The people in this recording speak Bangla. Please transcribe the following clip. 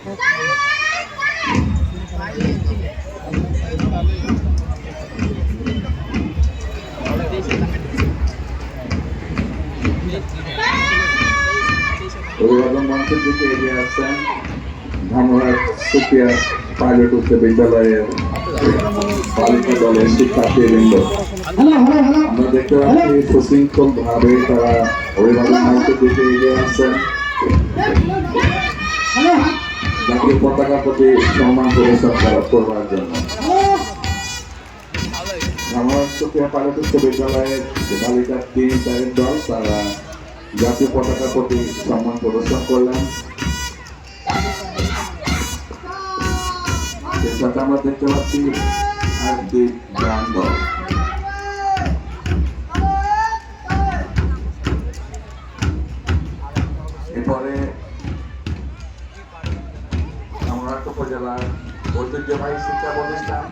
অভিভাবক মঞ্চের দিকে এগিয়ে আসছেন ধামরাজ সুপিয়া পাইলট উচ্চ বিদ্যালয়ের বালিকা দলের শিক্ষার্থীবৃন্দ। আমরা দেখতে পাচ্ছি সুশৃঙ্খল ভাবে তারা অভিভাবক মঞ্চের দিকে এগিয়ে আসছেন জাতীয় পতাকা প্রতি সম্মান প্রদর্শন করবার জন্য। ধামরাজ সুপিয়া পাইলট উচ্চ বিদ্যালয়ের বালিকা 3-4 দল তারা জাতীয় পতাকা প্রতি সম্মান প্রদর্শন করলেন। এর সাথে আমরা দেখতে পাচ্ছি আরেকটি গান দল। এরপরে আমরা উপজেলার ঐতিহ্যবাহী শিক্ষা প্রতিষ্ঠান